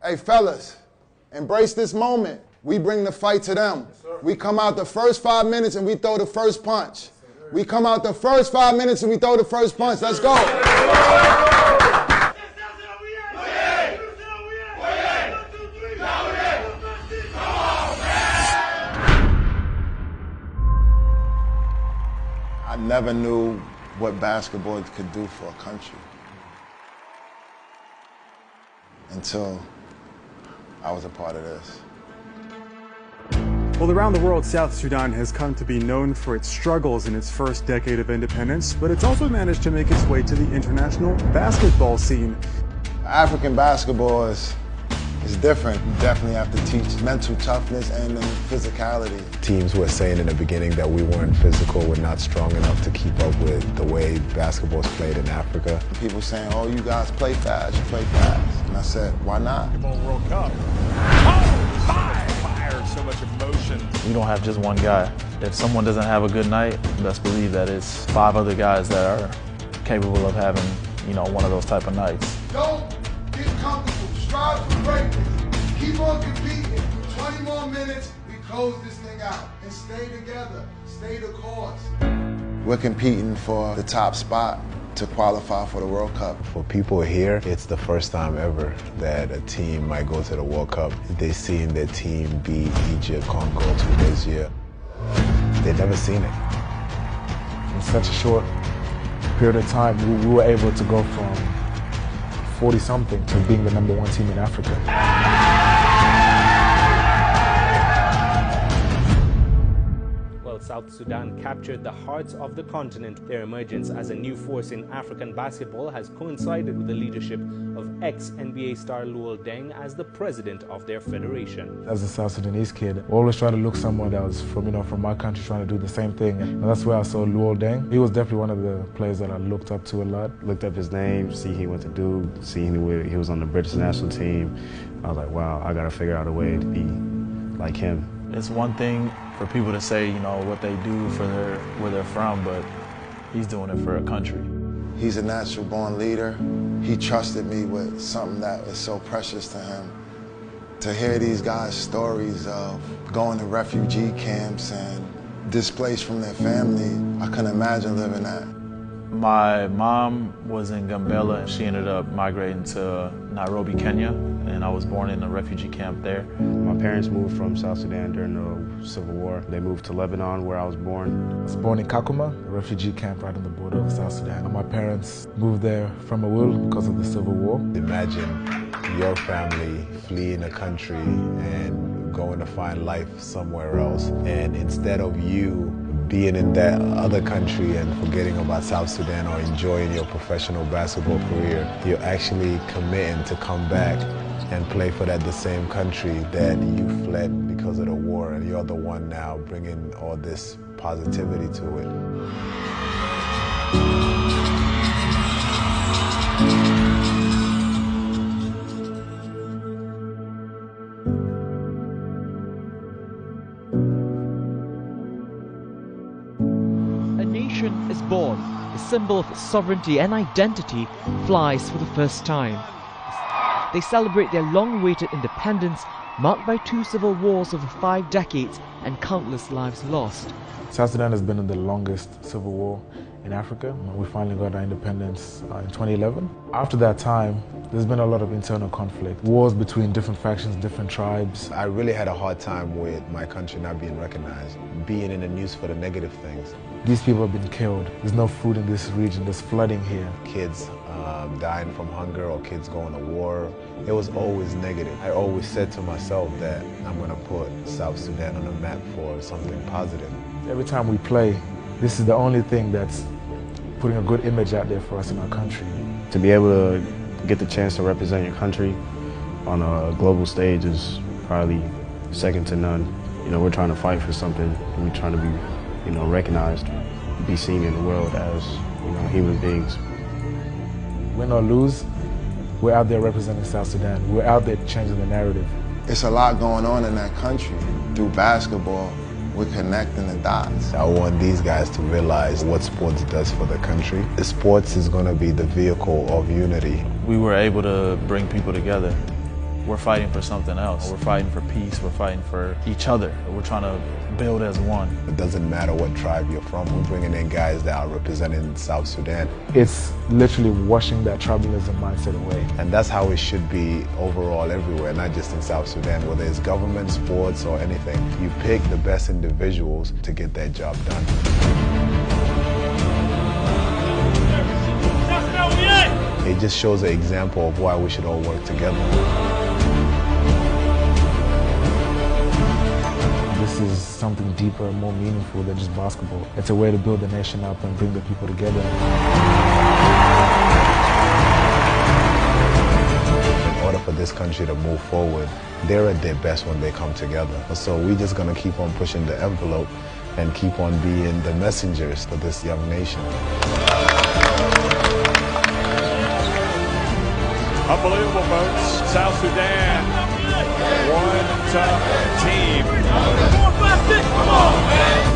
Hey, fellas, embrace this moment. We bring the fight to them. We come out the first 5 minutes and we throw the first punch. We come out the first 5 minutes and we throw the first punch. Let's go. I never knew what basketball could do for a country until I was a part of this. Well, around the world, South Sudan has come to be known for its struggles in its first decade of independence, but it's also managed to make its way to the international basketball scene. African basketball is different. You definitely have to teach mental toughness and physicality. Teams were saying in the beginning that we weren't physical, we're not strong enough to keep up with the way basketball is played in Africa. People saying, oh, you guys play fast, you play fast. And I said, why not? Basketball World Cup. Oh, fire! So much emotion. We don't have just one guy. If someone doesn't have a good night, best believe that it's 5 other guys that are capable of having, one of those type of nights. Don't get comfortable. Strive for greatness. Keep on competing. 20 more minutes, we close this thing out. And stay together. Stay the course. We're competing for the top spot to qualify for the World Cup. For people here, it's the first time ever that a team might go to the World Cup. They've seen their team beat Egypt, Congo, Tunisia. They've never seen it. In such a short period of time, we were able to go from 40-something to being the #1 team in Africa. South Sudan captured the hearts of the continent. Their emergence as a new force in African basketball has coincided with the leadership of ex-NBA star Luol Deng as the president of their federation. As a South Sudanese kid, I always try to look someone that was from my country trying to do the same thing. And that's where I saw Luol Deng. He was definitely one of the players that I looked up to a lot. Looked up his name, see he went to do, see he was on the British national team. I was like, wow, I gotta figure out a way to be like him. It's one thing for people to say, what they do for where they're from, but he's doing it for a country. He's a natural born leader. He trusted me with something that is so precious to him. To hear these guys' stories of going to refugee camps and displaced from their family, I couldn't imagine living that. My mom was in Gambela and she ended up migrating to Nairobi, Kenya, and I was born in a refugee camp there. My parents moved from South Sudan during the Civil War. They moved to Lebanon, where I was born. I was born in Kakuma, a refugee camp right on the border of South Sudan. And my parents moved there from a will because of the Civil War. Imagine your family fleeing a country and going to find life somewhere else. And instead of you being in that other country and forgetting about South Sudan or enjoying your professional basketball career, you're actually committing to come back and play for the same country that you fled because of the war, and you're the one now bringing all this positivity to it. Is born, a symbol of sovereignty and identity flies for the first time. They celebrate their long-awaited independence, marked by 2 civil wars over 5 decades and countless lives lost. South Sudan has been in the longest civil war in Africa. We finally got our independence in 2011. After that time, there's been a lot of internal conflict, wars between different factions, different tribes. I really had a hard time with my country not being recognized, being in the news for the negative things. These people have been killed. There's no food in this region. There's flooding here. Kids dying from hunger or kids going to war. It was always negative. I always said to myself that I'm going to put South Sudan on the map for something positive. Every time we play, this is the only thing that's putting a good image out there for us in our country. To be able to get the chance to represent your country on a global stage is probably second to none. We're trying to fight for something. We're trying to be, recognized, be seen in the world as, human beings. Win or lose, we're out there representing South Sudan. We're out there changing the narrative. It's a lot going on in that country. Through basketball, we're connecting the dots. I want these guys to realize what sports does for the country. The sports is going to be the vehicle of unity. We were able to bring people together. we're fighting for something else. We're fighting for peace. We're fighting for each other. We're trying to build as one. It doesn't matter what tribe you're from. We're bringing in guys that are representing South Sudan. It's literally washing that tribalism mindset away. And that's how it should be overall everywhere, not just in South Sudan, whether it's government, sports, or anything. You pick the best individuals to get that job done. It just shows an example of why we should all work together. This is something deeper and more meaningful than just basketball. It's a way to build the nation up and bring the people together. In order for this country to move forward, they're at their best when they come together. So we're just going to keep on pushing the envelope and keep on being the messengers for this young nation. Unbelievable, folks. South Sudan, one tough team. Come on, man.